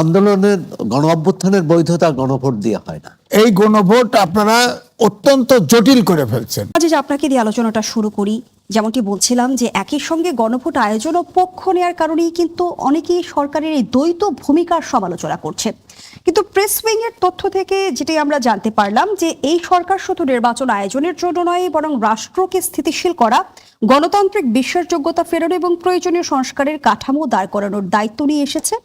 আন্দোলনের গণ অভ্যুত্থানের বৈধতা গণভোট দিয়ে হয় না। এই গণভোট আপনারা অত্যন্ত জটিল করে ফেলছেন। আজ যে আপনাকে দিয়ে আলোচনাটা শুরু করি, যেমনটি বলছিলাম যে একই সঙ্গে গণভোট আয়োজন ও পক্ষ নেওয়ার কারণেই কিন্তু অনেকেই সরকারের এই দ্বৈত ভূমিকার সমালোচনা করছে। কিন্তু প্রেস উইং এর তথ্য থেকে যেটাই আমরা জানতে পারলাম যে এই সরকার শুধু নির্বাচন আয়োজনের জন্য নয়, বরং রাষ্ট্রকে স্থিতিশীল করা, গণতান্ত্রিক বিশ্বাসযোগ্যতা ফেরানো এবং প্রয়োজনীয় সংস্কারের কাঠামো দাঁড় করানোর দায়িত্ব নিয়ে এসেছে।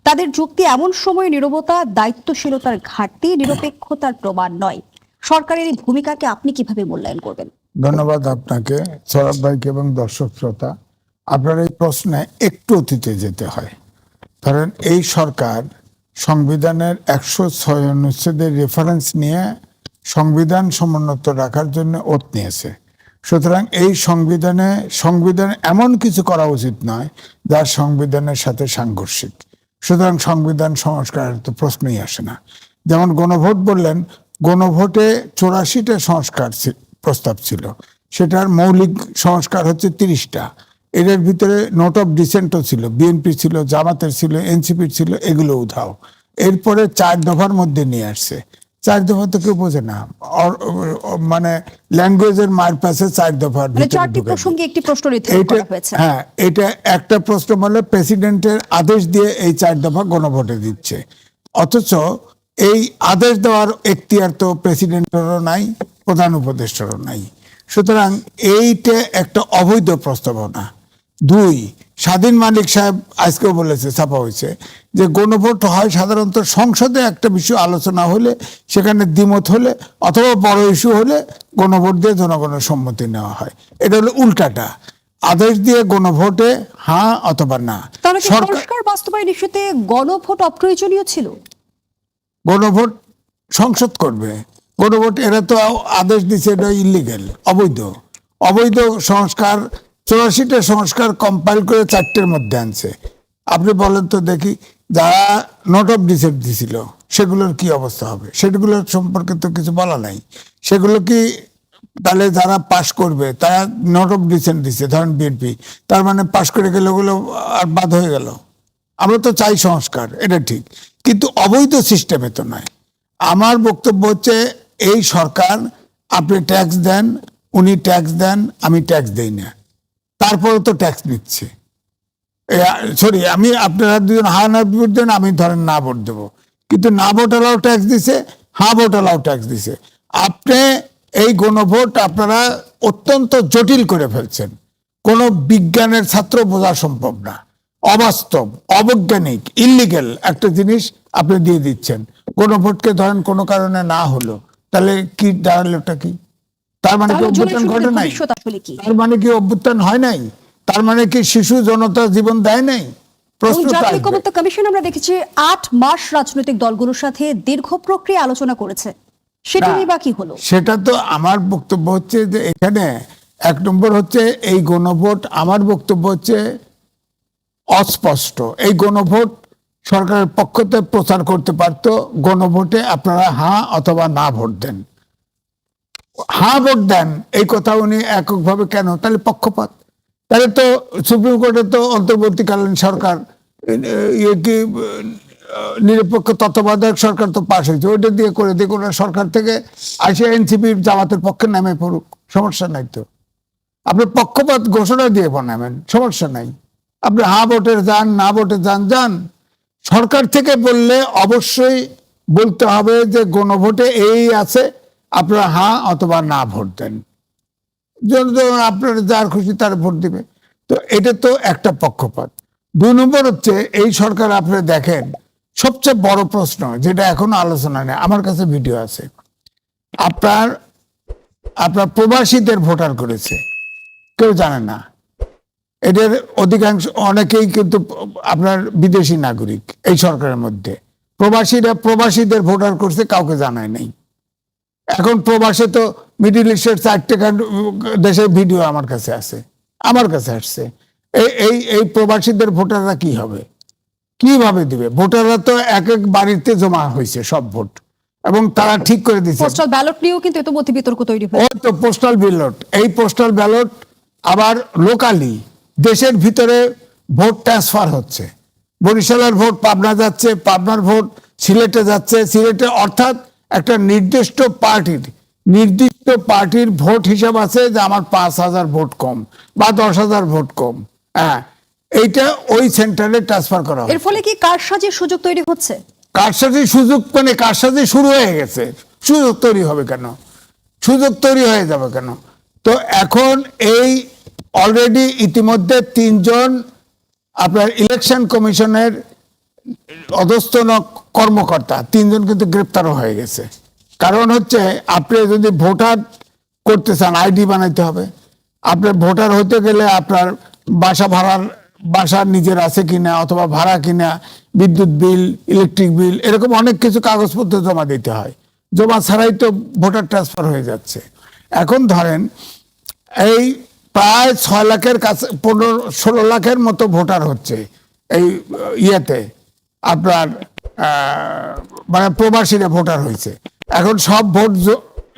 তাদের যুক্তি এমন সময় নীরবতা দায়িত্বশীলতার ঘাটতি, নিরপেক্ষতার প্রমাণ নয়। সরকারের এই ভূমিকাকে আপনি কিভাবে মূল্যায়ন করবেন? ধন্যবাদ আপনাকে, সৌরভ ভাইকে এবং দর্শক শ্রোতা। আপনার এই প্রশ্নে একটু অতীতে যেতে হয়। কারণ এই সরকার সংবিধানের 106 অনুচ্ছেদের রেফারেন্স নিয়ে সংবিধান সমুন্নত রাখার জন্য ওত নিয়েছে। সুতরাং এই সংবিধান এমন কিছু করা উচিত নয় যা সংবিধানের সাথে সাংঘর্ষিক। সুতরাং সংবিধান সংস্কারের তো প্রশ্নই আসে না। যেমন গণভোট বললেন, গণভোটে 84টা সংস্কার প্রস্তাব ছিল, সেটার মৌলিক সংস্কার হচ্ছে 30টা। এদের ভিতরে নোট অফ ডিসেন্টও ছিল, বিএনপি ছিল, জামাতের ছিল, এনসিপির ছিল, এগুলো উধাও। এরপরে 4 দফার মধ্যে নিয়ে আসছে। 4 দফা তো কেউ বোঝে না, মানে ল্যাঙ্গুয়েজের মার পাশে 4 দফার হ্যাঁ, এটা একটা প্রশ্ন বলে প্রেসিডেন্টের আদেশ দিয়ে এই 4 দফা গণভোটে দিচ্ছে। অথচ এই আদেশ দেওয়ার এখতিয়ার তো প্রেসিডেন্টেরও নাই, প্রধান উপদেষ্টারও নাই। সুতরাং এইটা একটা অবৈধ প্রস্তাবনা। 2, স্বাধীন মালিক সাহেব আজকেও বলেছে, ছাপা হয়েছে, যে গণভোট হয় সাধারণত সংসদে একটা বিষয় আলোচনা হলে, সেখানে দ্বিমত হলে অথবা বড় ইস্যু হলে গণভোট দিয়ে জনগণের সম্মতি নেওয়া হয়। এটা হলো উল্টাটা, আদেশ দিয়ে গণভোটে হ্যাঁ অথবা না। সরকার বাস্তবায়ন ইস্যুতে গণভোট অপ্রয়োজনীয় ছিল। গণভোট সংসদ করবে, গণভোট এরা তো আদেশ দিচ্ছে, এটা ইলিগেল, অবৈধ সংস্কার। 84টা সংস্কার কম্পাইল করে 4টের মধ্যে আনছে। আপনি বলেন তো দেখি, যারা নোট অফ ডিসেন্ট দিছিল সেগুলোর কি অবস্থা হবে? সেগুলোর সম্পর্কে তো কিছু বলা নাই। সেগুলো কি তাহলে যারা পাশ করবে তারা নোট অফ ডিসেন্ট দিচ্ছে, ধরেন বিএনপি, তার মানে পাশ করে গেলে ওগুলো আর বাদ হয়ে গেল? আমরা তো চাই সংস্কার, এটা ঠিক, কিন্তু অবৈধ সিস্টেমে তো নয়। আমার বক্তব্য হচ্ছে, এই সরকার, আপনি ট্যাক্স দেন, উনি ট্যাক্স দেন, আমি ট্যাক্স দেই না, তারপরে তো ট্যাক্স নিচ্ছে। সরি, আমি আপনারা দুজন হা না ভোট দেন, আমি ধরেন না ভোট দেবো, কিন্তু না ভোট আলাও ট্যাক্স দিছে, হ্যাঁ ভোট আলাও ট্যাক্স দিছে। আপনি এই গণভোট আপনারা অত্যন্ত জটিল করে ফেলছেন। কোনো বিজ্ঞানের ছাত্র বোঝা সম্ভব না, অবাস্তব, অবৈজ্ঞানিক, ইলিগেল একটা জিনিস আপনি দিয়ে দিচ্ছেন। গণভোটকে ধরেন কোনো কারণে না হলো, তাহলে কি দাঁড়ালোটা কি? তার মানে কি অভ্যুত্থান ঘটে নাই? তার মানে কি অভ্যুত্থান হয় নাই? তার মানে কি শিশু জনতা জীবন দেয় নাই? কমিশন আমরা দেখেছি 8 মাস রাজনৈতিক দলগুলোর সাথে দীর্ঘ প্রক্রিয়া আলোচনা করেছে, সেটা নিয়ে বাকি হলো। সেটা তো আমার বক্তব্য হচ্ছে যে এখানে 1 নম্বর হচ্ছে এই গণভোট, আমার বক্তব্য হচ্ছে অস্পষ্ট। এই গণভোট সরকারের পক্ষ থেকে প্রচার করতে পারতো, গণভোটে আপনারা হ্যাঁ অথবা না ভোট দেন। হ্যাঁ ভোট দেন এই কথা উনি এককভাবে কেন? তাহলে পক্ষপাত। তাহলে তো সুপ্রিম কোর্টে তো অন্তর্বর্তীকালীন সরকার কি নিরপেক্ষ তত্ত্বাবধায়ক সরকার তো পাশ হয়েছে, ওইটা দিয়ে করে দিয়ে কোনো সরকার থেকে আসে এনসিপি জামাতের পক্ষে নামে পড়ুক, সমস্যা নাই তো। আপনি পক্ষপাত ঘোষণা দিয়ে বানাবেন, সমস্যা নাই। আপনি হ্যাঁ ভোটে যান, না ভোটে যান। সরকার থেকে বললে অবশ্যই বলতে হবে যে গণভোটে এই আছে, আপনারা হ্যাঁ অথবা না ভোট দেন। আপনার যার খুশি তার ভোট দিবে। তো এটা তো একটা পক্ষপাত। 2 নম্বর হচ্ছে, এই সরকার আপনি দেখেন, সবচেয়ে বড় প্রশ্ন যেটা এখনো আলোচনা নেই, আমার কাছে ভিডিও আছে, আপনার প্রবাসীদের ভোটার করেছে, কেউ জানে না। এদের অধিকাংশ, অনেকেই কিন্তু আপনার বিদেশি নাগরিক। এই সরকারের মধ্যে প্রবাসীদের ভোটার করছে, কাউকে জানায় নাই। এখন প্রবাসে তো মিডিল ইস্টের 4টে দেশের ভিডিও আমার কাছে আসছে। এই প্রবাসীদের ভোটাররা কি হবে, কিভাবে দিবে? ভোটাররা তো এক বাড়িতে জমা হয়েছে সব ভোট, এবং তারা ঠিক করে দিচ্ছে। পোস্টাল ব্যালট নিয়েও কিন্তু ইতিমধ্যে বিতর্ক তৈরি হয়েছে। ওই তো পোস্টাল ব্যালট, এই পোস্টাল ব্যালট আবার লোকালি দেশের ভিতরে ভোট ট্রান্সফার হচ্ছে, বরিশালের ভোট পাবনা যাচ্ছে, পাবনার ভোট সিলেটে যাচ্ছে, সিলেটে, অর্থাৎ একটা নির্দিষ্ট পার্টির ভোট হিসাব আছে যে আমার 5,000 ভোট কম বা 10,000 ভোট কম, হ্যাঁ, এইটা ওই সেন্টারে ট্রান্সফার করা হয়। এর ফলে কি কারসাজির সুযোগ তৈরি হচ্ছে? কারসাজি সুযোগ, মানে কারসাজি শুরু হয়ে গেছে, সুযোগ তৈরি হবে কেন? সুযোগ তৈরি হয়ে যাবে কেন? তো এখন এই অলরেডি ইতিমধ্যে 3 জন আপনার ইলেকশন কমিশনের অধস্তন কর্মকর্তা 3 জন কিন্তু গ্রেপ্তারও হয়ে গেছে। কারণ হচ্ছে আপনি যদি ভোটার করতে চান আইডি বানাইতে হবে। আপনার ভোটার হতে গেলে আপনার বাসা নিজের আছে কিনা, অথবা ভাড়া কিনা, বিদ্যুৎ বিল, ইলেকট্রিক বিল, এরকম অনেক কিছু কাগজপত্র জমা দিতে হয়। জমা ছাড়াই তো ভোটার ট্রান্সফার হয়ে যাচ্ছে। এখন ধরেন এই প্রায় 6 লাখের কাছে 15-16 লাখের মতো ভোটার হচ্ছে এই ইয়েতে আপনার মানে প্রবাসীরা ভোটার হয়েছে। এখন সব ভোট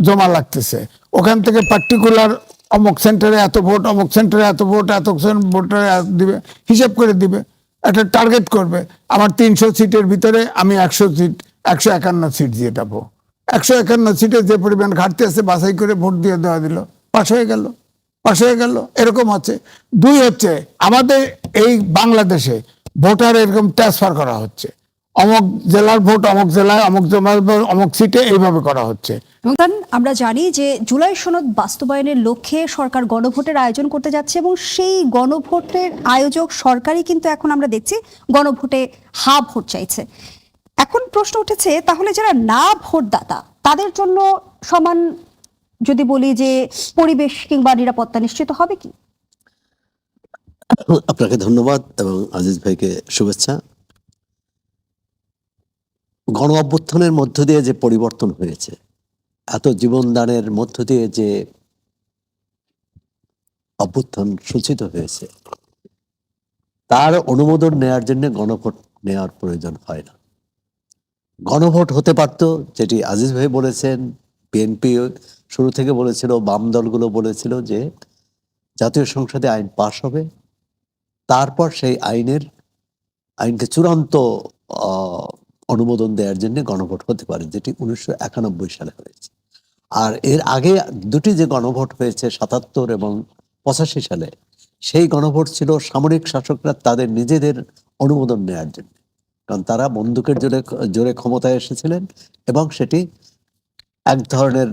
জমা লাগতেছে, ওখান থেকে পার্টিকুলার অমুক সেন্টারে এত ভোট, অমুক সেন্টারে এত ভোট, এত ভোটারে দিবে, হিসাব করে দিবে, একটা টার্গেট করবে। আমার 300 সিটের ভিতরে আমি 151 সিট দিয়ে যাবো। 151 সিটে যে পরিমাণ ঘাটতি আছে বাছাই করে ভোট দিয়ে দেওয়া দিল, পাশ হয়ে গেল, এরকম হচ্ছে। 2 হচ্ছে আমাদের এই বাংলাদেশে ভোটার এরকম ট্রান্সফার করা হচ্ছে, অমুক জেলার ভোট অমুক জেলায়, অমুক জেলার ভোট অমুক সিটে, এইভাবে করা হচ্ছে। এবং আমরা জানি যে জুলাই সনদ বাস্তবায়নের লক্ষ্যে সরকার গণভোটের আয়োজন করতে যাচ্ছে, এবং সেই গণভোটের আয়োজক সরকারই কিন্তু এখন আমরা দেখছি গণভোটে ভোট চাইছে। এখন প্রশ্ন উঠেছে, তাহলে যারা না ভোটদাতা তাদের জন্য সমান যদি বলি যে পরিবেশ কিংবা নিরাপত্তা নিশ্চিত হবে কি? আপনাকে ধন্যবাদ এবং আজিজ ভাইকে শুভেচ্ছা। গণ অভ্যুত্থানের মধ্য দিয়ে যে পরিবর্তন হয়েছে, এত জীবনদানের মধ্য দিয়ে যে অভ্যুত্থান সূচিত হয়েছে, তার অনুমোদন নেয়ার জন্য গণভোট নেওয়ার প্রয়োজন হয় না। গণভোট হতে পারত, যেটি আজিজ ভাই বলেছেন, বিএনপি শুরু থেকে বলেছিল, বাম দলগুলো বলেছিল যে জাতীয় সংসদে আইন পাশ হবে, তারপর সেই আইনকে চূড়ান্ত অনুমোদন দেওয়ার জন্য গণভোট হতে পারে, যেটি 1991 সালে হয়েছে। আর এর আগে 2টি যে গণভোট হয়েছে 77 এবং 85 সালে, সেই গণভোট ছিল সামরিক শাসকরা তাদের নিজেদের অনুমোদন নেওয়ার জন্য, কারণ তারা বন্দুকের জোরে ক্ষমতায় এসেছিলেন এবং সেটি এক ধরনের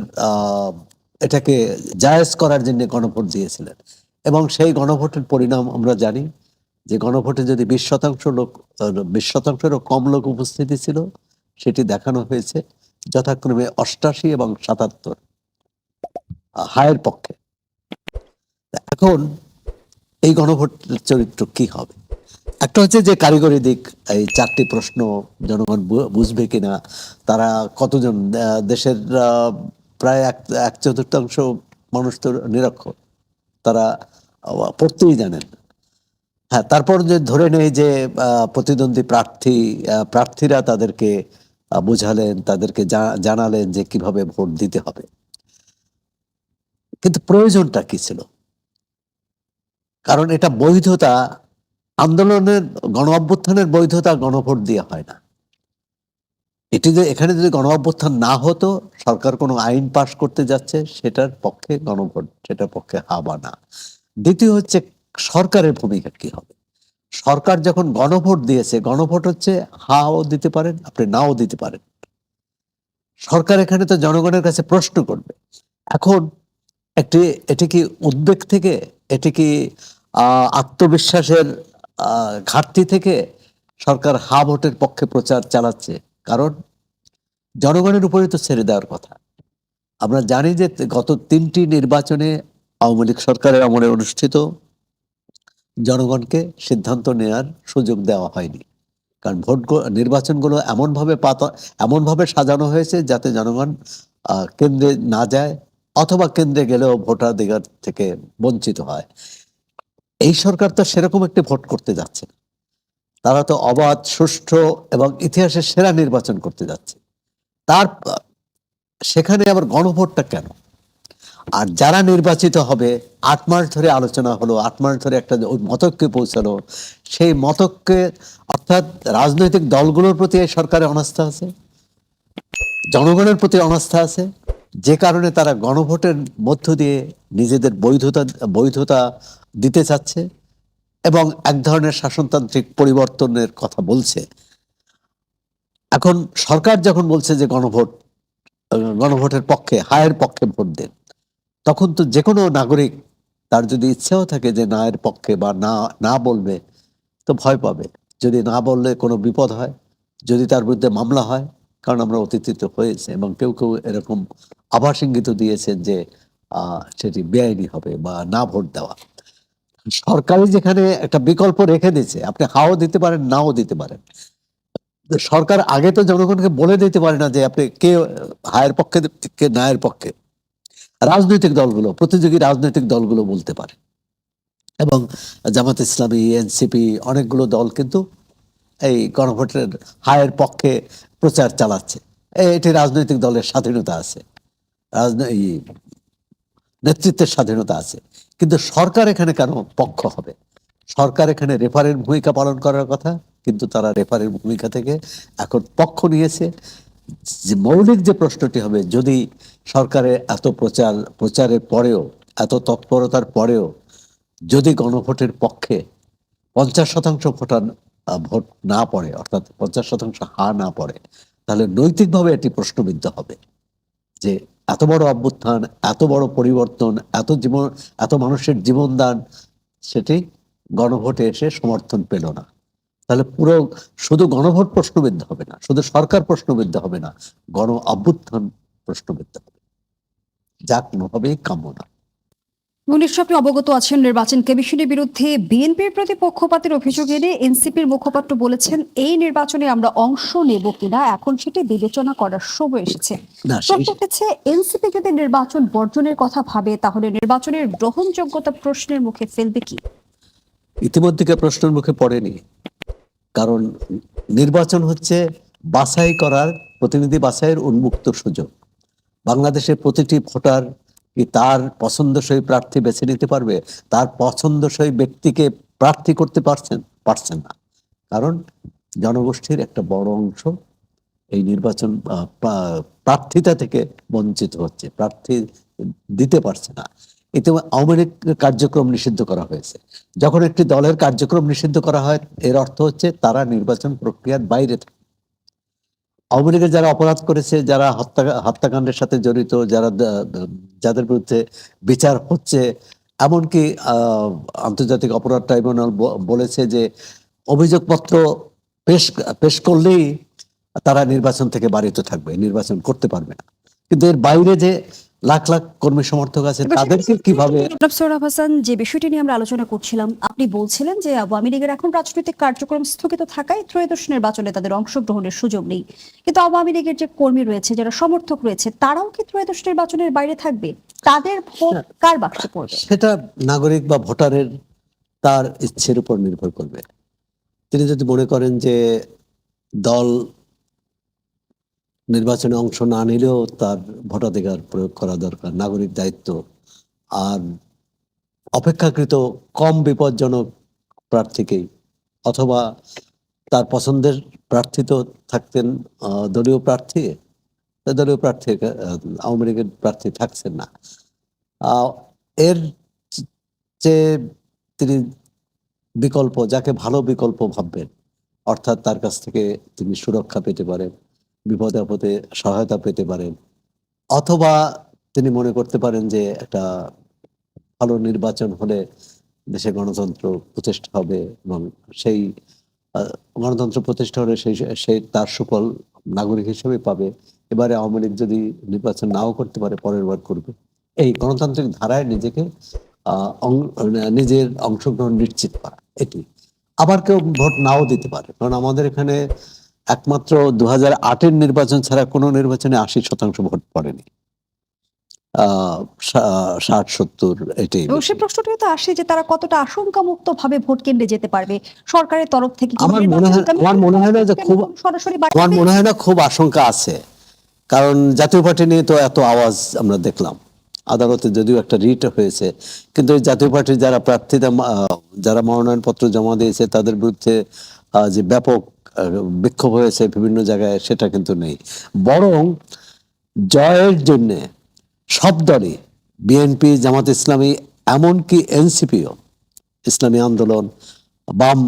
এটাকে জায়েজ করার জন্য গণভোট দিয়েছিলেন। এবং সেই গণভোটের পরিণাম আমরা জানি যে গণভোটে যদি 20%-ও কম লোক উপস্থিতি ছিল, সেটি দেখানো হয়েছে যথাক্রমে 88 এবং 77 হায়ের পক্ষে। এখন এই গণভোটের চরিত্র কি হবে? একটা হচ্ছে যে কারিগরি দিক, এই 4টি প্রশ্ন জনগণ বুঝবে কিনা, তারা কতজন, দেশের প্রায় 1/4 মানুষ তো নিরক্ষর, তারা পড়তেই জানেন। হ্যাঁ, তারপর যে ধরে নেই যে প্রতিদ্বন্দ্বী প্রার্থীরা তাদেরকে বোঝালেন, তাদেরকে জানালেন যে কিভাবে ভোট দিতে হবে, কিন্তু প্রয়োজনটা কি ছিল? কারণ এটা বৈধতা, আন্দোলনের গণ অভ্যুত্থানের বৈধতা গণভোট দিয়ে হয় না। এখানে যদি গণ অভ্যুত্থান না হতো, সরকার কোনো আইন পাশ করতে যাচ্ছে, সেটার পক্ষে গণভোট, সেটার পক্ষে হা বা না। দ্বিতীয় হচ্ছে সরকারের ভূমিকা কি হবে। সরকার যখন গণভোট দিয়েছে, গণভোট হচ্ছে হাও দিতে পারেন, আপনি নাও দিতে পারেন। সরকার এখানে তো জনগণের কাছে প্রশ্ন করবে। এখন এটি কি উদ্বেগ থেকে, এটি কি আত্মবিশ্বাসের ঘাটতি থেকে সরকার হা ভোটের পক্ষে প্রচার চালাচ্ছে? কারণ জনগণের উপরে তো ছেড়ে দেওয়ার কথা। আমরা জানি যে গত 3টি নির্বাচনে আওয়ামী লীগ সরকারের আমলে অনুষ্ঠিত জনগণকে সিদ্ধান্ত নেওয়ার সুযোগ দেওয়া হয়নি, কারণ নির্বাচনগুলো এমনভাবে সাজানো হয়েছে যাতে জনগণ কেন্দ্রে না যায়, অথবা কেন্দ্রে গেলেও ভোটাধিকার থেকে বঞ্চিত হয়। এই সরকার তো সেরকম একটি ভোট করতে যাচ্ছে না। তারা তো অবাধ, সুষ্ঠু এবং ইতিহাসের সেরা নির্বাচন করতে যাচ্ছে। সেখানে আবার গণভোটটা কেন? আর যারা নির্বাচিত হবে 8 মাস ধরে আলোচনা হলো, 8 মাস ধরে একটা ওই মতৈক্যে পৌঁছালো, সেই মতৈক্যে অর্থাৎ রাজনৈতিক দলগুলোর প্রতি এই সরকারের অনাস্থা আছে, জনগণের প্রতি অনাস্থা আছে, যে কারণে তারা গণভোটের মধ্য দিয়ে নিজেদের বৈধতা দিতে চাচ্ছে এবং এক ধরনের শাসনতান্ত্রিক পরিবর্তনের কথা বলছে। এখন সরকার যখন বলছে যে গণভোটের পক্ষে, হায়ের পক্ষে ভোট দেন, তখন তো যে কোনো নাগরিক তার যদি ইচ্ছাও থাকে যে না এর পক্ষে বা না না বলবে, তো ভয় পাবে। যদি না বললে কোনো বিপদ হয়, যদি তার বিরুদ্ধে মামলা হয়, কারণ আমরা অতীতে হয়েছে এবং কেউ কেউ এরকম আভাস ইঙ্গিত দিয়েছেন যে সেটি বেআইনি হবে বা না ভোট দেওয়া। সরকারই যেখানে একটা বিকল্প রেখে দিয়েছে, আপনি হাও দিতে পারেন, নাও দিতে পারেন। তো সরকার আগে তো জনগণকে বলে দিতে পারে না যে আপনি কে হায়ের পক্ষে কে নায়ের পক্ষে। রাজনৈতিক দলগুলো, প্রতিযোগী রাজনৈতিক দলগুলো বলতে পারে এবং জামাত ইসলামী, এনসিপি অনেকগুলো দল কিন্তু এই গণভোটের হায়ের পক্ষে প্রচার চালাচ্ছে। এটি রাজনৈতিক দলের স্বাধীনতা আছে, এই নেতৃত্বের স্বাধীনতা আছে। কিন্তু সরকার এখানে কেন পক্ষ হবে? সরকার এখানে রেফারের ভূমিকা পালন করার কথা, কিন্তু তারা রেফারের ভূমিকা থেকে এখন পক্ষ নিয়েছে। যে মৌলিক যে প্রশ্নটি হবে, যদি সরকারের এত প্রচারের পরেও, এত তৎপরতার পরেও যদি গণভোটের পক্ষে 50% ভোট না পড়ে, অর্থাৎ 50% হা না পড়ে, তাহলে নৈতিকভাবে এটি প্রশ্নবিদ্ধ হবে যে এত বড় অভ্যুত্থান, এত বড় পরিবর্তন, এত মানুষের জীবনদান, সেটি গণভোটে এসে সমর্থন পেল না। তাহলে পুরো শুধু গণভোট প্রশ্নবিদ্ধ হবে না, শুধু সরকার প্রশ্নবিদ্ধ হবে না, গণ অভ্যুত্থান প্রশ্নবিদ্ধ হবে, যা কোনোভাবেই কাম্য না। নিশ্চয় আপনি অবগত আছেন, নির্বাচন কমিশনের বিরুদ্ধে বিএনপির প্রতি পক্ষপাতের অভিযোগ এনে এনসিপির মুখপাত্র বলেছেন এই নির্বাচনে আমরা অংশ নেব কিনা এখন সেটি বিবেচনা করার সময় এসেছে। না, প্রশ্ন হচ্ছে, এনসিপি যদি নির্বাচন বর্জনের কথা ভাবে তাহলে নির্বাচনের গ্রহণযোগ্যতা প্রশ্নের মুখে ফেলবে কি? ইতিমধ্যে প্রশ্নের মুখে পড়েনি, কারণ নির্বাচন হচ্ছে বাছাই করার, প্রতিনিধি বাছাইয়ের উন্মুক্ত সুযোগ। বাংলাদেশের প্রতিটি ভোটার কি তার পছন্দসই প্রার্থী বেছে নিতে পারবে? তার পছন্দসই ব্যক্তিকে প্রার্থী করতে পারছেন না, কারণ জনগোষ্ঠীর একটা বড় অংশ এই নির্বাচন প্রার্থিতা থেকে বঞ্চিত হচ্ছে, প্রার্থী দিতে পারছে না। এতে আওয়ামী লীগের কার্যক্রম নিষিদ্ধ করা হয়েছে। যখন একটি দলের কার্যক্রম নিষিদ্ধ করা হয়, এর অর্থ হচ্ছে তারা নির্বাচন প্রক্রিয়ার বাইরে থাকে। আওয়ামী লীগের যারা অপরাধ করেছে, যারা হত্যাকাণ্ডের সাথে জড়িত, যাদের বিরুদ্ধে বিচার হচ্ছে, এমনকি আন্তর্জাতিক অপরাধ ট্রাইব্যুনাল বলেছে যে অভিযোগপত্র পেশ করলেই তারা নির্বাচন থেকে বাড়িত থাকবে, নির্বাচন করতে পারবে না। কিন্তু এর বাইরে যে লাখ লাখ কর্মী সমর্থক আছে, তাদেরকে কিভাবে? সোহরাব হাসান, যে বিষয়টি নিয়ে আমরা আলোচনা করছিলাম, আপনি বলছিলেন যে আওয়ামী লীগের এখন রাজনৈতিক কার্যক্রম স্থগিত থাকায় ত্রয়োদশ নির্বাচনে তাদের অংশগ্রহণের সুযোগ নেই, কিন্তু আওয়ামী লীগের যে কর্মী রয়েছে, যারা সমর্থক রয়েছে, তারাও কি ত্রয়োদশ নির্বাচনের বাইরে থাকবে? তাদের ভোট কার বাক্সে পড়বে? সেটা নাগরিক বা ভোটারের তার ইচ্ছের উপর নির্ভর করবে। তিনি যদি মনে করেন যে দল নির্বাচনে অংশ না নিলেও তার ভোটাধিকার প্রয়োগ করা দরকার, নাগরিক দায়িত্ব, আর অপেক্ষাকৃত কম বিপজ্জনক প্রার্থীকেই, অথবা তার পছন্দের প্রার্থী তো থাকতেন দলীয় প্রার্থী, দলীয় প্রার্থী আওয়ামী লীগের প্রার্থী থাকছেন না। এর যে তিনি বিকল্প, যাকে ভালো বিকল্প ভাববেন, অর্থাৎ তার কাছ থেকে তিনি সুরক্ষা পেতে পারেন, বিপদে আপদে সহায়তা পেতে পারেন, অথবা তিনি মনে করতে পারেন যে একটা ভালো নির্বাচন হলে দেশে গণতন্ত্র প্রতিষ্ঠা হবে এবং সেই গণতন্ত্র প্রতিষ্ঠা হলে সেই তার সুফল নাগরিক হিসেবে পাবে। এবারে আওয়ামী লীগ যদি নির্বাচন নাও করতে পারে, পরের বার করবে। এই গণতান্ত্রিক ধারায় নিজেকে নিজের অংশগ্রহণ নিশ্চিত করা, এটি। আবার কেউ ভোট নাও দিতে পারে, কারণ আমাদের এখানে একমাত্র 2008-এর নির্বাচন ছাড়া কোনো নির্বাচনে 80% ভোট পড়েনি, 60-70 এটাই। এবং সে প্রশ্নটি তো আসে যে তারা কতটা আশঙ্কা মুক্ত ভাবে ভোট কেন্দ্রে যেতে পারবে সরকারের তরফ থেকে। আমার মনে হয় না যে সরাসরি আমার মনে হয় না খুব আশঙ্কা আছে, কারণ জাতীয় পার্টি নিয়ে তো এত আওয়াজ আমরা দেখলাম, আদালতে যদিও একটা রিট হয়েছে, কিন্তু ওই জাতীয় পার্টির যারা প্রার্থীরা যারা মনোনয়নপত্র জমা দিয়েছে তাদের বিরুদ্ধে যে ব্যাপক বিক্ষোভ হয়েছে বিভিন্ন জায়গায়, সেটা কিন্তু নেই। বরং জয়ের জন্যে সব দলই, বিএনপি, জামাত ইসলামী, এমনকি এনসিপিও, ইসলামী আন্দোলন, বাম,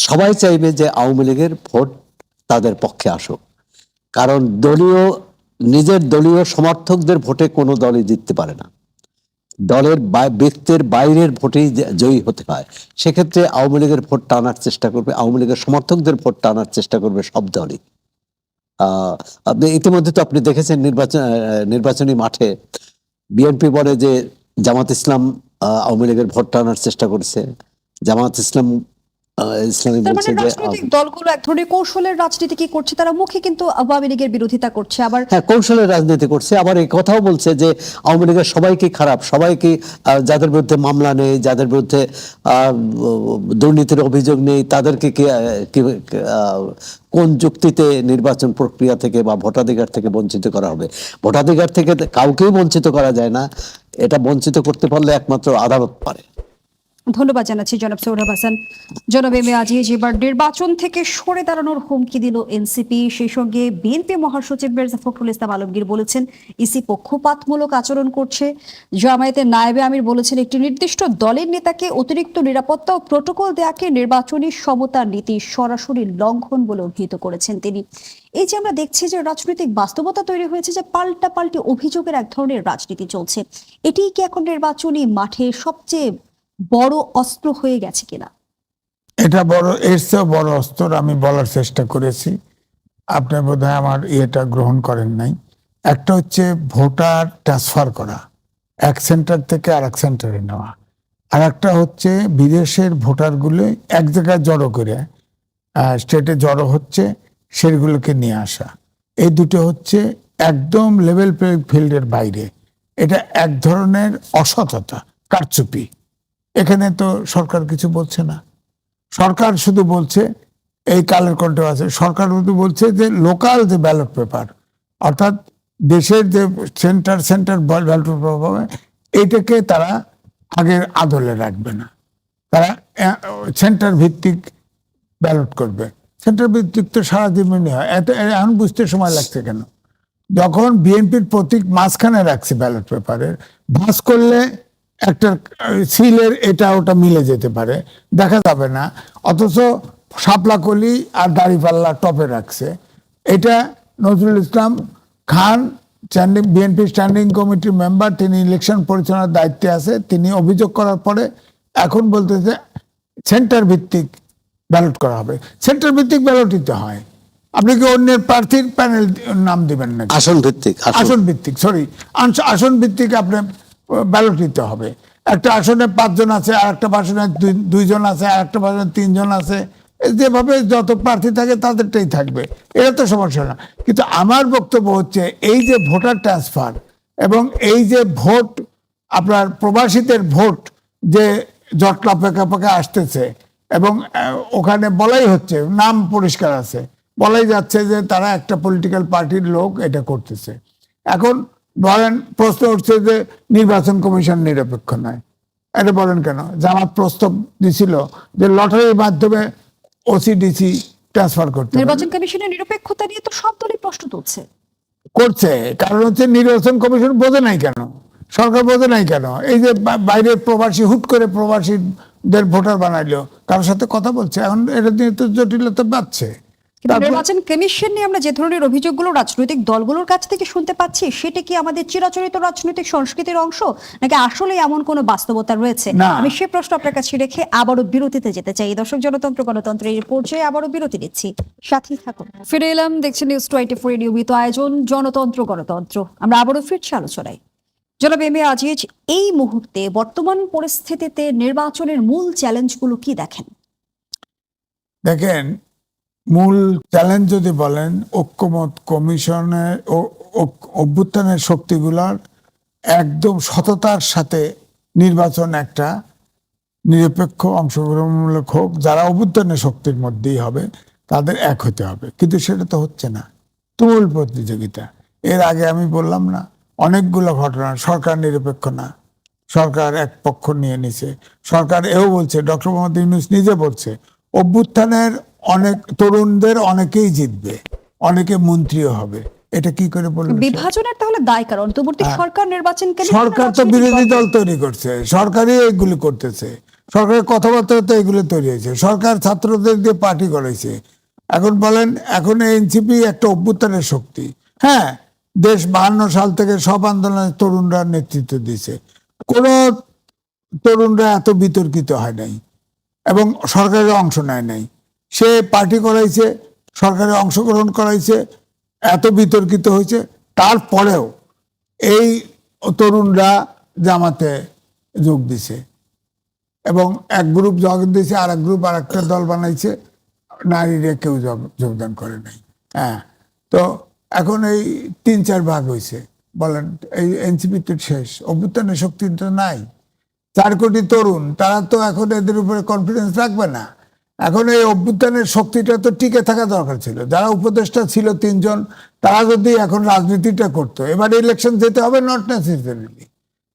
সবাই চাইবে যে আওয়ামী লীগের ভোট তাদের পক্ষে আসুক। কারণ নিজের দলীয় সমর্থকদের ভোটে কোনো দলই জিততে পারে না, দলের ব্যক্তির বাইরের ভোটেই জয়ী হতে হয়। সেক্ষেত্রে আওয়ামী লীগের ভোট টানার চেষ্টা করবে, আওয়ামী লীগের সমর্থকদের ভোট টানার চেষ্টা করবে সব দলই। আপনি ইতিমধ্যে তো আপনি দেখেছেন নির্বাচনী মাঠে বিএনপি বলে যে জামাত ইসলাম আওয়ামী লীগের ভোট টানার চেষ্টা করেছে, জামাত ইসলামী তার বলছে মানে যে রাজনৈতিক দলগুলো এক ধরনের কৌশলের রাজনীতি কি করছে, তারা মুখে কিন্তু আওয়ামী লীগের বিরোধিতা করছে, আবার হ্যাঁ, কৌশলের রাজনীতি করছে। আবার এই কথাও বলছে যে আওয়ামী লীগের সবাইকে খারাপ, সবাইকে যাদের বিরুদ্ধে মামলা নেই, যাদের বিরুদ্ধে দুর্নীতির অভিযোগ নেই, তাদেরকে কোন যুক্তিতে নির্বাচন প্রক্রিয়া থেকে বা ভোটাধিকার থেকে বঞ্চিত করা হবে। ভোটাধিকার থেকে কাউকেই বঞ্চিত করা যায় না, এটা বঞ্চিত করতে পারলে একমাত্র আদালত পারে। ধন্যবাদ জানাচ্ছি জনাব সোহরাব হাসান। জনাব এম এ আজিজ, এবার নির্বাচন থেকে সরে দাঁড়ানোর হুমকি দিল এনসিপি, সেই সঙ্গে বিএনপি মহাসচিব মির্জা ফখরুল ইসলাম আলমগীর বলেছেন ইসি পক্ষপাতমূলক আচরণ করছে। জামায়াতের নায়েবে আমির বলেছেন একটি নির্দিষ্ট দলের নেতাকে অতিরিক্ত নিরাপত্তা ও প্রটোকল দেয়াকে নির্বাচনী সমতার নীতি সরাসরি লঙ্ঘন বলে অভিহিত করেছেন তিনি। এই যে আমরা দেখছি যে রাজনৈতিক বাস্তবতা তৈরি হয়েছে, যে পাল্টাপাল্টি অভিযোগের এক ধরনের রাজনীতি চলছে, এটিই কি এখন নির্বাচনী মাঠে সবচেয়ে বড় অস্ত্র হয়ে গেছে কিনা? এটা বড়, এর চেয়েও বড় অস্ত্র আমি বলার চেষ্টা করেছি, আপনি বোধহয় আমার ইয়েটা গ্রহণ করেন নাই। একটা হচ্ছে ভোটার ট্রান্সফার করা, এক সেন্টার থেকে আর এক সেন্টারে নেওয়া, আর একটা হচ্ছে বিদেশের ভোটারগুলো এক জায়গায় জড়ো করে স্টেটে জড়ো হচ্ছে, সেগুলোকে নিয়ে আসা। এই দুটো হচ্ছে একদম লেভেল ফিল্ডের বাইরে। এটা এক ধরনের অসততা, কারচুপি। এখানে তো সরকার কিছু বলছে না, সরকার শুধু বলছে, এই কালের কণ্ঠে আছে, সরকার শুধু বলছে যে লোকাল যে ব্যালট পেপার, অর্থাৎ দেশের যে সেন্টার ব্যালট পেপার হবে, এইটাকে তারা আগের আদলে রাখবে না, তারা সেন্টার ভিত্তিক ব্যালট করবে। সেন্টার ভিত্তিক তো সারা জীবনই হয়, এত এখন বুঝতে সময় লাগছে কেন? যখন বিএনপির প্রতীক মাঝখানে রাখছে ব্যালট পেপারের, ভাঁজ করলে একটা সিলের এটা ওটা মিলে যেতে পারে, দেখা যাবে না, অথচ শাপলাকলি আর দাড়িপাল্লা টপে রাখছে। এটা নজরুল ইসলাম খান, বিএনপি স্ট্যান্ডিং কমিটির মেম্বার, তিনি ইলেকশন পরিচালনার দায়িত্বে আছে, তিনি অভিযোগ করার পরে এখন বলতেছে সেন্টার ভিত্তিক ব্যালট করা হবে। সেন্টার ভিত্তিক ব্যালট দিতে হয়, আপনি কি অন্যের প্রার্থীর প্যানেল নাম দিবেন না? আসন ভিত্তিক, আসন ভিত্তিক, সরি, আসন ভিত্তিক আপনি ব্যালট দিতে হবে। একটা আসনে 5 জন আছে, আর একটা আসনে 2 জন আছে, আর একটা আসনে 3 জন আছে, যেভাবে যত প্রার্থী থাকে তাদেরটাই থাকবে, এটা তো সমস্যা না। কিন্তু আমার বক্তব্য হচ্ছে এই যে ভোটার ট্রান্সফার এবং এই যে ভোট, আপনার প্রবাসীদের ভোট যে জটলা পেকা আসতেছে, এবং ওখানে বলাই হচ্ছে, নাম পরিষ্কার আছে, বলাই যাচ্ছে যে তারা একটা পলিটিক্যাল পার্টির লোক এটা করতেছে। এখন বলেন, প্রশ্ন উঠছে যে নির্বাচন কমিশন নিরপেক্ষ নয়, এটা বলেন কেন? জামাত প্রস্তাব দিছিল যে লটারির মাধ্যমে ওসিডিসি ট্রান্সফার করতে, নির্বাচন কমিশনের নিরপেক্ষতা নিয়ে তো সব দলই প্রশ্ন তুলছে, করছে। কারণ হচ্ছে নির্বাচন কমিশন বোঝে নাই কেন, সরকার বোঝে নাই কেন, এই যে বাইরের প্রবাসী হুট করে প্রবাসীদের ভোটার বানাইলো, কারোর সাথে কথা বলছে, এখন এটা নিয়ে তো জটিলতা বাড়ছে। নির্বাচন কমিশন নিয়ে আমরা যে ধরনের অভিযোগগুলো রাজনৈতিক দলগুলোর কাছ থেকে শুনতে পাচ্ছি, সেটা কি আমাদের চিরাচরিত রাজনৈতিক সংস্কৃতির অংশ, নাকি আসলে এমন কোনো বাস্তবতা রয়েছে? আমি সে প্রশ্ন আপনার কাছে রেখে আবারও বিরতিতে যেতে চাই। দর্শক, জনতন্ত্র গণতন্ত্রের পর্যায়ে আবারও বিরতি নিচ্ছি, সাথেই থাকুন। ফিরে এলাম, দেখছেন নিউজ 24 নিয়মিত আয়োজন জনতন্ত্র গণতন্ত্র। আমরা আবারও ফিরছি আলোচনায়। জনাব এম এ আজিজ, এই মুহূর্তে বর্তমান পরিস্থিতিতে নির্বাচনের মূল চ্যালেঞ্জগুলো কি দেখেন? দেখেন, মূল চ্যালেঞ্জ যদি বলেন, ঐক্যমত কমিশনের অভ্যুত্থানের শক্তিগুলোর একদম সততার সাথে নির্বাচন একটা নিরপেক্ষ অংশগ্রহণমূলক হোক, যারা অভ্যুত্থানের শক্তির মধ্যেই হবে তাদের এক হতে হবে, কিন্তু সেটা তো হচ্ছে না, তুমুল প্রতিযোগিতা। এর আগে আমি বললাম না, অনেকগুলো ঘটনা, সরকার নিরপেক্ষ না, সরকার এক পক্ষ নিয়ে নিছে। সরকার এও বলছে, ডক্টর মোহাম্মদ ইউনূস নিজে বলছে, অভ্যুত্থানের অনেক তরুণদের অনেকেই জিতবে, অনেকে মন্ত্রীও হবে। এটা কি করে বললো? বিভাজনের তাহলে দায় কারণ অন্তর্বর্তী সরকার নির্বাচনকে নিয়ে সরকার তো রাজনৈতিক বিরোধী দল- দল তৈরি করছে, সরকারই এগুলি করতেছে, সরকারের কথাবার্তা তো এগুলো তৈরি হয়েছে, সরকার ছাত্রদের দিয়ে পার্টি করাইছে। এখন বলেন, এখন এনসিপি একটা অভ্যুত্থানের শক্তি। হ্যাঁ, দেশ 52 সাল থেকে সব আন্দোলনে তরুণরা নেতৃত্ব দিছে, কোন তরুণরা এত বিতর্কিত হয় নাই এবং সরকারের অংশ নেয় নাই। সে পার্টি করাইছে, সরকারে অংশগ্রহণ করাইছে, এত বিতর্কিত হয়েছে, তারপরেও এই তরুণরা জামাতে যোগ দিছে এবং এক গ্রুপ যোগ দিয়েছে, আর এক গ্রুপ আর একটা দল বানাইছে, নারীরা কেউ যোগদান করে নাই। হ্যাঁ, তো এখন এই 3-4 ভাগ হয়েছে। বলেন, এই এনসিপি তো শেষ, অভ্যুত্থানের শক্তি তো নাই। 4 কোটি তরুণ, তারা তো এখন এদের উপরে কনফিডেন্স রাখবে না। এখন এই অভ্যুত্থানের শক্তিটা তো টিকে থাকা দরকার ছিল। যারা উপদেষ্টা ছিল 3 জন, তারা যদি এখন রাজনীতিটা করতো, এবার ইলেকশন যেতে হবে, নট নেসেসারিলি,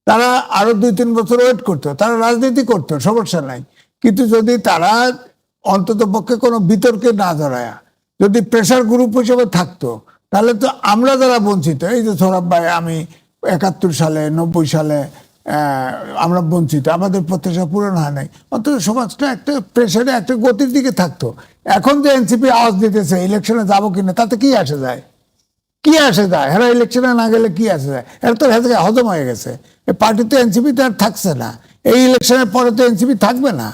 তারা আরো 2-3 বছর ওয়েট করতো, তারা রাজনীতি করতো, সমস্যা নাই। কিন্তু যদি তারা অন্তত পক্ষে কোনো বিতর্কে না জড়ায়, যদি প্রেসার গ্রুপ হিসেবে থাকতো, তাহলে তো আমরা যারা বঞ্চিত, এই যে সৌরভ ভাই, আমি 71 সালে 90 সালে আমরা বঞ্চিত, আমাদের প্রত্যাশা পূরণ হয় নাই, অন্তত সমাজটা একটা প্রেসারে, একটা গতির দিকে থাকতো। এখন যে এনসিপি আওয়াজ দিতেছে ইলেকশনে যাবো কিনা, তাতে কি আসে যায়? কি আসে যায়? এরা ইলেকশনে না গেলে কি আসে যায়? এরা তো হজম হয়ে গেছে, এই পার্টি তো এনসিপিতে আর থাকছে না। এই ইলেকশনের পরে তো এনসিপি থাকবে না,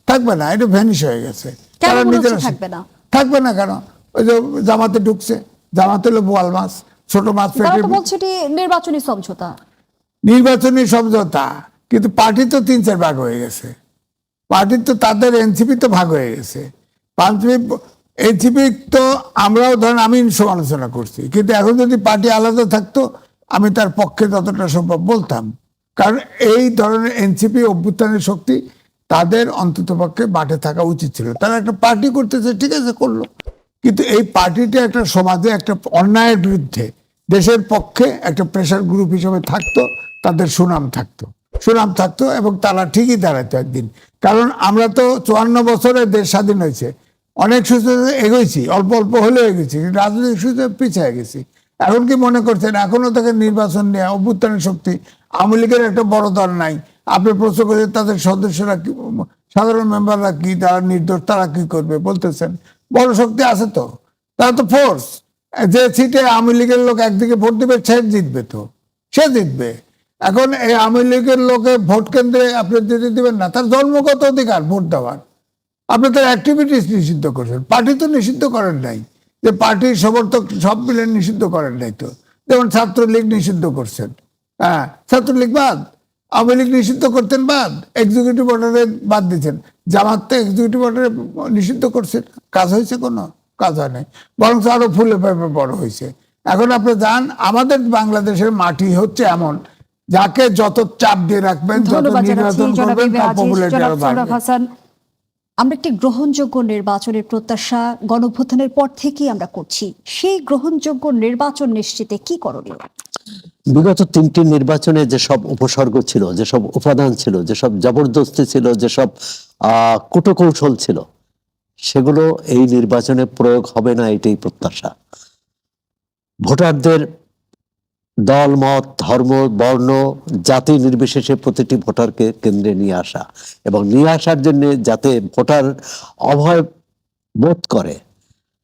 থাকবে না, এটা ভ্যানিশ হয়ে গেছে। কেন তারা মনে হচ্ছে নিজেরা থাকবে না? থাকবে না কেন? ওই যে জামাতে ঢুকছে, জামাতে হলো বোয়াল মাছ, ছোট মাছ তারা পেটে। তো বলছে এটি নির্বাচনী সমঝোতা। নির্বাচনী সমঝোতা, কিন্তু পার্টি তো 3-4 ভাগ হয়ে গেছে। পার্টি তো তাদের এনসিপি তো ভাগ হয়ে গেছে। এনসিপি তো আমরাও ধরেন, আমি সমালোচনা করছি, কিন্তু এখন যদি পার্টি আলাদা থাকতো, আমি তার পক্ষে যতটা সম্ভব বলতাম। কারণ এই ধরনের এনসিপি অভ্যুত্থানের শক্তি, তাদের অন্তত পক্ষে মাঠে থাকা উচিত ছিল। তারা একটা পার্টি করতেছে, ঠিক আছে, করলো, কিন্তু এই পার্টিটা একটা সমাজে একটা অন্যায়ের বিরুদ্ধে দেশের পক্ষে একটা প্রেসার গ্রুপ হিসেবে থাকতো, তাদের সুনাম থাকতো, সুনাম থাকতো, এবং তারা ঠিকই দাঁড়াতো একদিন। কারণ আমরা তো 54 বছরে দেশ স্বাধীন হয়েছে, অনেক সুযোগে এগোইছি, অল্প অল্প হলেও এগেছি, কিন্তু রাজনৈতিক সুযোগে পিছিয়ে গেছি। এখন কি মনে করছেন এখনো তাকে নির্বাচন নিয়ে অভ্যুত্থানের শক্তি? আওয়ামী লীগের একটা বড় দল নাই, আপনি প্রশ্ন করে তাদের সদস্যরা কি, সাধারণ মেম্বাররা কি, তারা নির্দোষ, তারা কি করবে বলতেছেন? বড় শক্তি আছে তো, তারা তো ফোর্স। যে সিটে আওয়ামী লীগের লোক একদিকে ভোট দিবে, সে জিতবে, তো সে জিতবে। এখন এই আওয়ামী লীগের লোকে ভোট কেন্দ্রে আপনি যেতে দিবেন না, তার জন্মগত অধিকার ভোট দেওয়ার। আপনি তার অ্যাক্টিভিটিস নিষিদ্ধ করছেন, পার্টি তো নিষিদ্ধ করেন নাই, যে পার্টির সমর্থক সব মিলে নিষিদ্ধ করেন নাই তো। যেমন ছাত্রলীগ নিষিদ্ধ করছেন, হ্যাঁ, ছাত্রলীগ বাদ, আওয়ামী লীগ নিষিদ্ধ করতেন বাদ, এক্সিকিউটিভ অর্ডারে বাদ দিচ্ছেন, জামাত তো এক্সিকিউটিভ অর্ডারে নিষিদ্ধ করছেন, কাজ হয়েছে? কোনো কাজ হয় নাই, বরং আরো ফুলে ফেপে বড় হয়েছে। এখন আপনি যান, আমাদের বাংলাদেশের মাটি হচ্ছে এমন, যাকে যত চাপ দিয়ে রাখবেন, যত ধন্যবাদ জানাচ্ছি নির্বাচন জনাব করবেন, ইবে তার আজিজ, পপুলারিটি জনাব আরো সৌরভ বাড়বে। হাসান। আমরা একটি গ্রহণযোগ্য নির্বাচনের প্রত্যাশা গণঅভ্যুত্থানের পর থেকেই আমরা করছি। সেই গ্রহণযোগ্য নির্বাচন নিশ্চিতে কি করণীয়? বিগত 3টি নির্বাচনে যেসব উপসর্গ ছিল, যেসব উপাদান ছিল, যেসব জবরদস্তি ছিল, যেসব কূটকৌশল ছিল, সেগুলো এই নির্বাচনে প্রয়োগ হবে না, এটাই প্রত্যাশা। ভোটারদের দল, মত, ধর্ম, বর্ণ, জাতি নির্বিশেষে প্রতিটি ভোটারকে কেন্দ্রে নিয়ে আসা, এবং নিয়ে আসার জন্য যাতে ভোটার অভয় বোধ করে,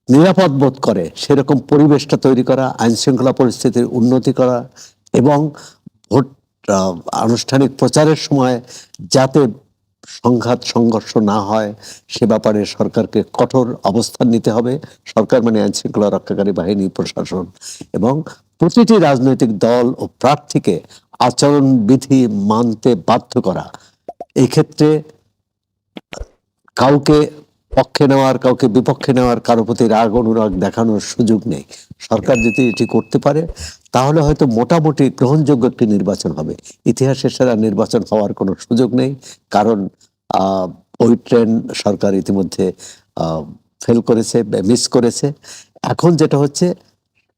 নিরাপদ বোধ করে, সেরকম পরিবেশটা তৈরি করা, আইন শৃঙ্খলা পরিস্থিতির উন্নতি করা, এবং ভোট আনুষ্ঠানিক প্রচারের সময় যাতে সংঘাত সংঘর্ষ না হয় সে ব্যাপারে সরকারকে কঠোর অবস্থান নিতে হবে। সরকার মানে আইন শৃঙ্খলা রক্ষাকারী বাহিনী, প্রশাসন, এবং প্রতিটি রাজনৈতিক দল ও প্রার্থীকে আচরণবিধি মানতে বাধ্য করা। এই ক্ষেত্রে কাউকে পক্ষে নেওয়ার, কাউকে বিপক্ষে নেওয়ার, কারো প্রতি রাগ অনুরাগ দেখানোর সুযোগ নেই। সরকার যদি এটি করতে পারে, তাহলে হয়তো মোটামুটি গ্রহণযোগ্য একটি নির্বাচন হবে। ইতিহাসের সেরা নির্বাচন হওয়ার কোনো সুযোগ নেই, কারণ ওই ট্রেন সরকার ইতিমধ্যে ফেল করেছে, মিস করেছে। এখন যেটা হচ্ছে,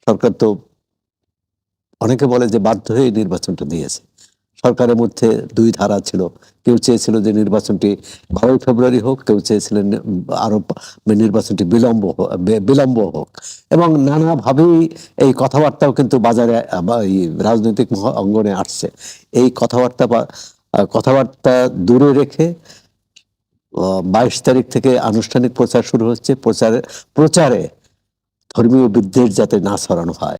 সরকার তো অনেকে বলে যে বাধ্য হয়ে এই নির্বাচনটা দিয়েছে। সরকারের মধ্যে দুই ধারা ছিল, কেউ চেয়েছিল যে নির্বাচনটি 12 ফেব্রুয়ারি হোক, কেউ চেয়েছিলেন আরো নির্বাচনটি বিলম্ব হোক, এবং নানাভাবেই এই কথাবার্তাও কিন্তু বাজারে বা এই রাজনৈতিক অঙ্গনে আসছে। এই কথাবার্তা দূরে রেখে 22 তারিখ থেকে আনুষ্ঠানিক প্রচার শুরু হচ্ছে। প্রচারে ধর্মীয় বিদ্বেষ যাতে না ছড়ানো হয়,